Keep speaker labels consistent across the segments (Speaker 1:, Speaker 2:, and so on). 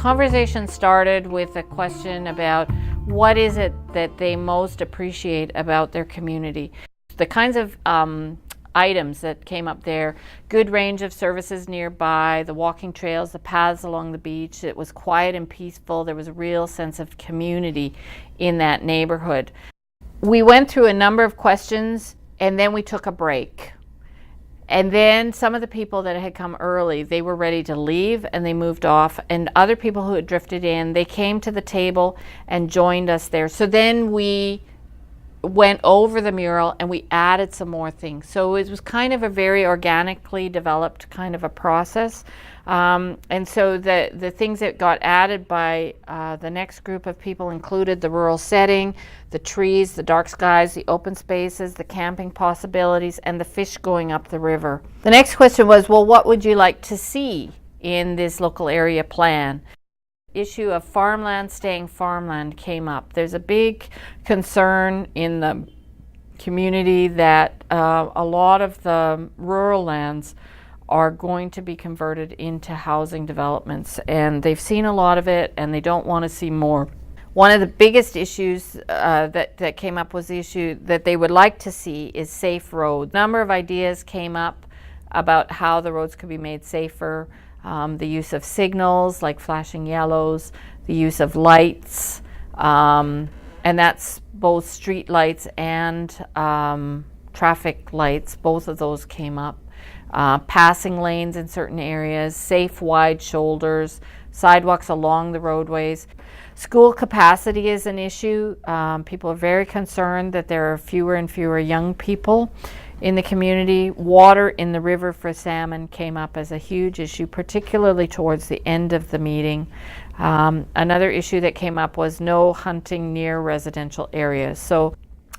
Speaker 1: Conversation started with a question about what is it that they most appreciate about their community. The kinds of items that came up there: good range of services nearby, the walking trails, the paths along the beach. It was quiet and peaceful. There was a real sense of community in that neighborhood. We went through a number of questions and then we took a break. And then some of the people that had come early, they were ready to leave and they moved off. And other people who had drifted in, they came to the table and joined us there. So then we went over the mural and we added some more things. So it was kind of a very organically developed kind of a process. And so the things that got added by the next group of people included the rural setting, the trees, the dark skies, the open spaces, the camping possibilities, and the fish going up the river. The next question was, well, what would you like to see in this local area plan? Issue of farmland staying farmland came up. There's a big concern in the community that a lot of the rural lands are going to be converted into housing developments, and they've seen a lot of it and they don't want to see more. One of the biggest issues that came up was the issue that they would like to see is safe roads. A number of ideas came up about how the roads could be made safer. The use of signals like flashing yellows, the use of lights, and that's both street lights and traffic lights. Both of those came up. Passing lanes in certain areas, safe wide shoulders, sidewalks along the roadways. School capacity is an issue. People are very concerned that there are fewer and fewer young people in the community. Water in the river for salmon came up as a huge issue, particularly towards the end of the meeting. Another issue that came up was no hunting near residential areas. So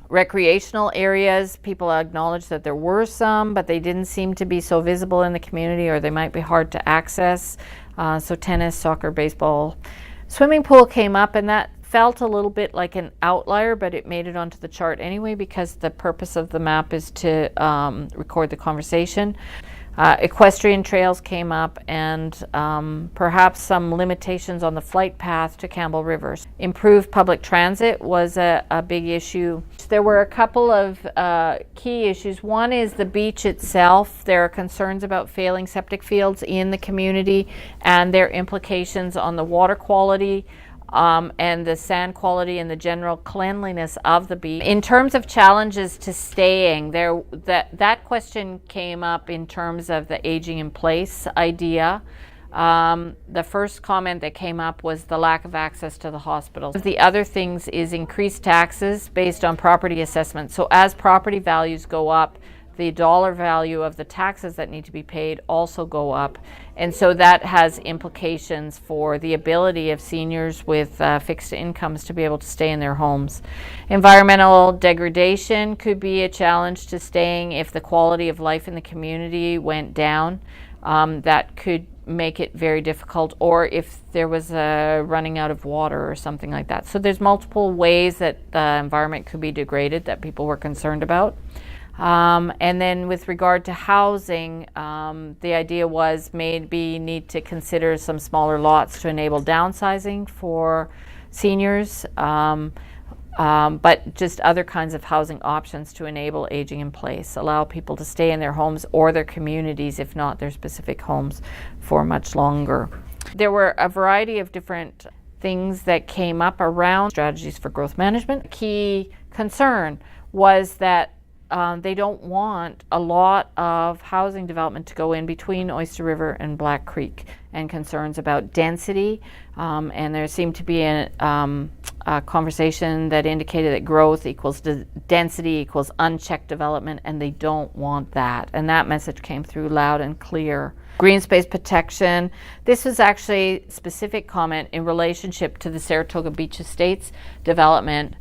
Speaker 1: recreational areas, people acknowledged that there were some, but they didn't seem to be so visible in the community, or they might be hard to access. So tennis, soccer, baseball. Swimming pool came up, and that felt a little bit like an outlier, but it made it onto the chart anyway because the purpose of the map is to record the conversation. Equestrian trails came up, and perhaps some limitations on the flight path to Campbell River. Improved public transit was a big issue. There were a couple of key issues. One is the beach itself. There are concerns about failing septic fields in the community and their implications on the water quality and the sand quality and the general cleanliness of the beach. In terms of challenges to staying, that question came up in terms of the aging in place idea. The first comment that came up was the lack of access to the hospital. The other things is increased taxes based on property assessment. So as property values go up, the dollar value of the taxes that need to be paid also go up. And so that has implications for the ability of seniors with fixed incomes to be able to stay in their homes. Environmental degradation could be a challenge to staying if the quality of life in the community went down. That could make it very difficult, or if there was a running out of water or something like that. So there's multiple ways that the environment could be degraded that people were concerned about. And then with regard to housing, the idea was maybe need to consider some smaller lots to enable downsizing for seniors, but just other kinds of housing options to enable aging in place, allow people to stay in their homes or their communities, if not their specific homes, for much longer. There were a variety of different things that came up around strategies for growth management. A key concern was that they don't want a lot of housing development to go in between Oyster River and Black Creek, and concerns about density. And there seemed to be a conversation that indicated that growth equals density equals unchecked development, and they don't want that. And that message came through loud and clear. Green space protection. This was actually a specific comment in relationship to the Saratoga Beach Estates development.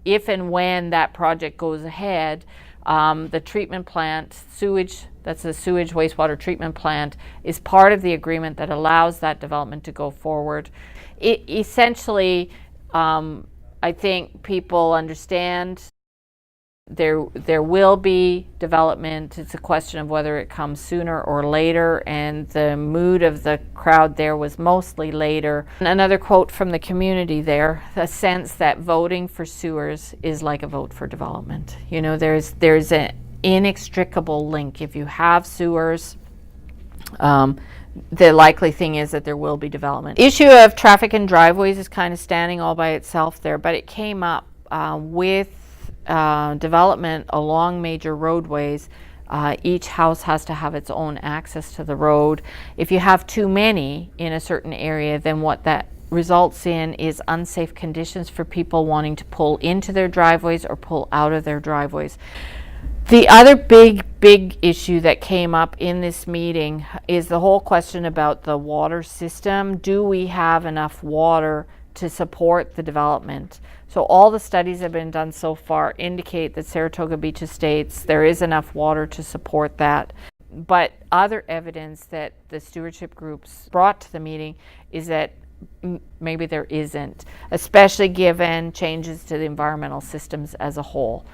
Speaker 1: If and when that project goes ahead, the treatment plant, that's the sewage wastewater treatment plant, is part of the agreement that allows that development to go forward. Essentially, I think people understand There will be development. It's a question of whether it comes sooner or later, and the mood of the crowd there was mostly later. And another quote from the community there, the sense that voting for sewers is like a vote for development. You know, there's an inextricable link. If you have sewers, the likely thing is that there will be development. Issue of traffic and driveways is kind of standing all by itself there, but it came up with development along major roadways. Each house has to have its own access to the road. If you have too many in a certain area, then what that results in is unsafe conditions for people wanting to pull into their driveways or pull out of their driveways. The other big issue that came up in this meeting is the whole question about the water system. Do we have enough water to support the development? So all the studies that have been done so far indicate that Saratoga Beach Estates, there is enough water to support that. But other evidence that the stewardship groups brought to the meeting is that maybe there isn't, especially given changes to the environmental systems as a whole.